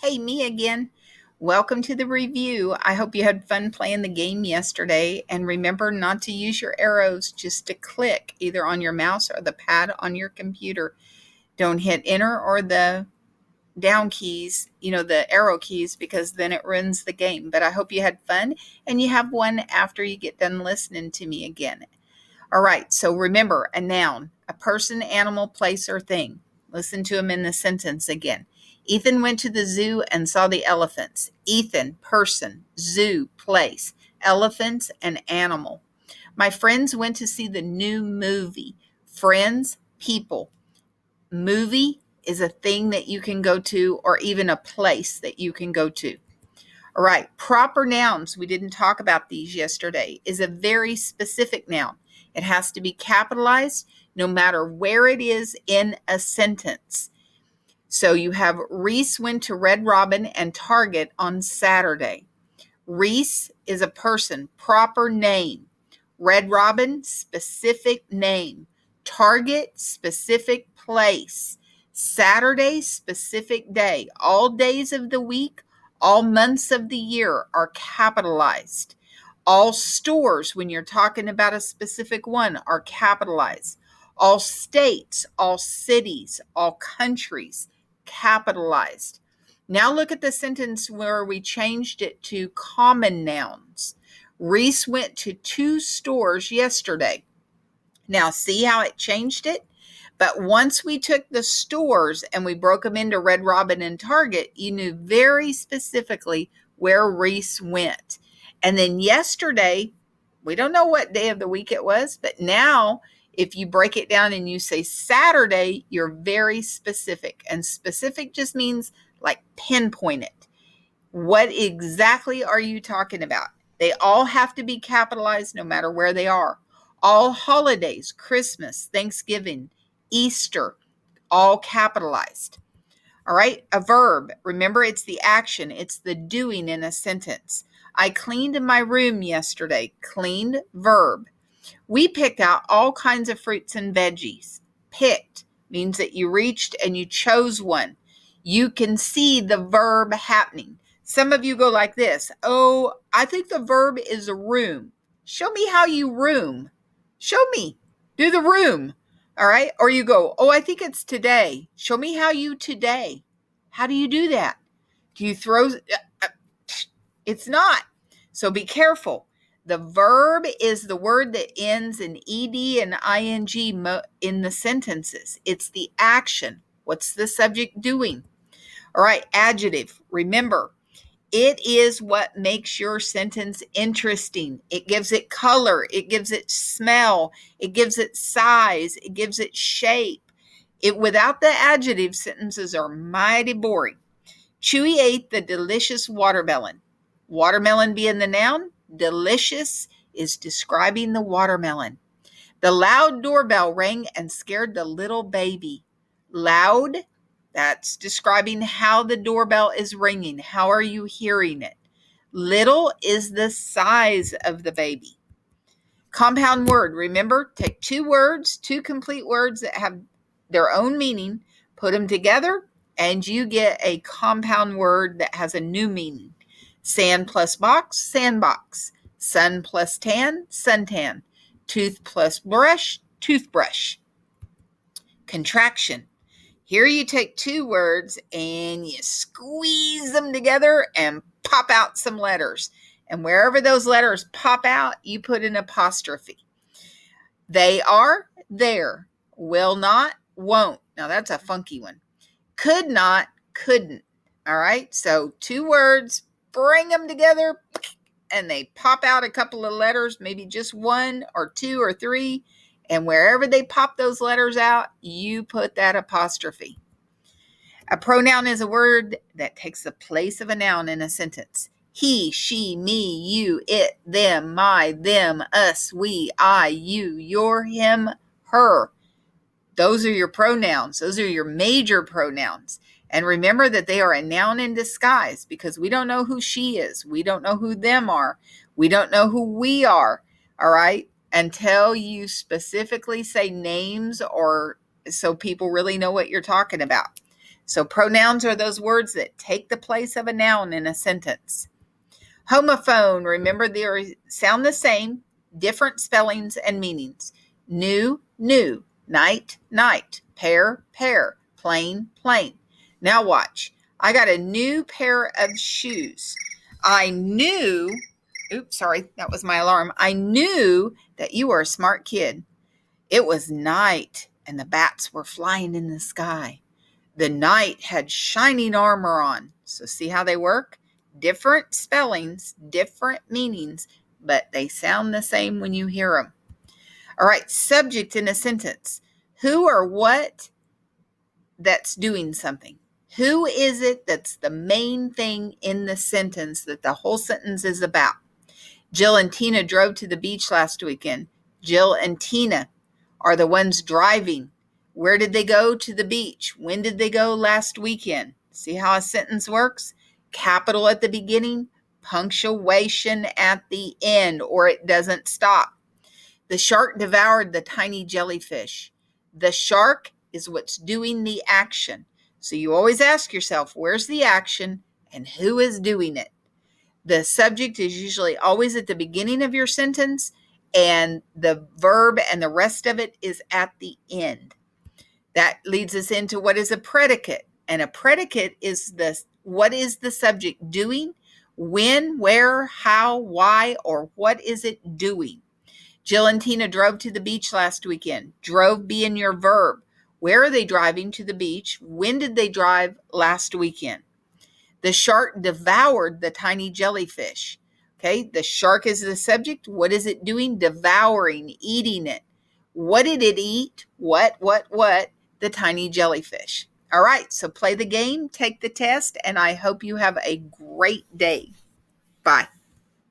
Hey, me again. Welcome to the review. I hope you had fun playing the game yesterday. And remember not to use your arrows, just to click either on your mouse or the pad on your computer. Don't hit enter or the down keys, the arrow keys, because then it ruins the game. But I hope you had fun and you have one after you get done listening to me again. All right, so remember a noun, a person, animal, place, or thing. Listen to them in the sentence again. Ethan went to the zoo and saw the elephants. Ethan, person, zoo, place, elephants, an animal. My friends went to see the new movie. Friends, people. Movie is a thing that you can go to or even a place that you can go to. All right, proper nouns, we didn't talk about these yesterday, is a very specific noun. It has to be capitalized no matter where it is in a sentence. So you have Reese went to Red Robin and Target on Saturday. Reese is a person, proper name. Red Robin, specific name. Target, specific place. Saturday, specific day. All days of the week, all months of the year are capitalized. All stores, when you're talking about a specific one, are capitalized. All states, all cities, all countries, capitalized. Now look at the sentence where we changed it to common nouns. Reese went to 2 stores yesterday. Now see how it changed it? But once we took the stores and we broke them into Red Robin and Target, you knew very specifically where Reese went. And then yesterday, we don't know what day of the week it was, but now if you break it down and you say Saturday, you're very specific. And specific just means like pinpoint it. What exactly are you talking about? They all have to be capitalized no matter where they are. All holidays, Christmas, Thanksgiving, Easter, all capitalized. All right, a verb. Remember, it's the action, it's the doing in a sentence. I cleaned my room yesterday. Cleaned, verb. We picked out all kinds of fruits and veggies. Picked means that you reached and you chose one. You can see the verb happening. Some of you go like this. Oh, I think the verb is room. Show me how you room. Show me. Do the room. All right. Or you go, oh, I think it's today. Show me how you today. How do you do that? Do you throw? It's not. So be careful. The verb is the word that ends in ed and ing in the sentences. It's the action. What's the subject doing? All right, adjective. Remember, it is what makes your sentence interesting. It gives it color. It gives it smell. It gives it size. It gives it shape. Without the adjective, sentences are mighty boring. Chewy ate the delicious watermelon. Watermelon being the noun, delicious is describing the watermelon. The loud doorbell rang and scared the little baby. Loud, that's describing how the doorbell is ringing. How are you hearing it? Little is the size of the baby. Compound word, remember, take 2 words, 2 complete words that have their own meaning, put them together, and you get a compound word that has a new meaning. Sand plus box, sandbox. Sun plus tan, suntan. Tooth plus brush, toothbrush. Contraction. Here you take 2 words and you squeeze them together and pop out some letters. And wherever those letters pop out, you put an apostrophe. They are, there. Will not, won't. Now that's a funky one. Could not, couldn't. All right, so 2 words, bring them together, and they pop out a couple of letters, maybe just 1 or 2 or 3, and wherever they pop those letters out, you put that apostrophe. A pronoun is a word that takes the place of a noun in a sentence. He, she, me, you, it, them, my, them, us, we, I, you, your, him, her. Those are your pronouns. Those are your major pronouns. And remember that they are a noun in disguise because we don't know who she is. We don't know who them are. We don't know who we are. All right. Until you specifically say names or so people really know what you're talking about. So pronouns are those words that take the place of a noun in a sentence. Homophone, remember they sound the same, different spellings and meanings. New, new, night, night, pair, pair, plane, plane. Now watch. I got a new pair of shoes. I knew, oops, sorry, that was my alarm. I knew that you were a smart kid. It was night and the bats were flying in the sky. The knight had shining armor on. So see how they work? Different spellings, different meanings, but they sound the same when you hear them. All right, subject in a sentence. Who or what that's doing something? Who is it that's the main thing in the sentence that the whole sentence is about? Jill and Tina drove to the beach last weekend. Jill and Tina are the ones driving. Where did they go to the beach? When did they go last weekend? See how a sentence works? Capital at the beginning, punctuation at the end, or it doesn't stop. The shark devoured the tiny jellyfish. The shark is what's doing the action. So you always ask yourself, where's the action and who is doing it? The subject is usually always at the beginning of your sentence, and the verb and the rest of it is at the end. That leads us into what is a predicate. And a predicate is what is the subject doing, when, where, how, why, or what is it doing? Jill and Tina drove to the beach last weekend. Drove being your verb. Where are they driving to the beach? When did they drive last weekend? The shark devoured the tiny jellyfish. Okay, the shark is the subject. What is it doing? Devouring, eating it. What did it eat? What? The tiny jellyfish. All right, so play the game, take the test, and I hope you have a great day. Bye.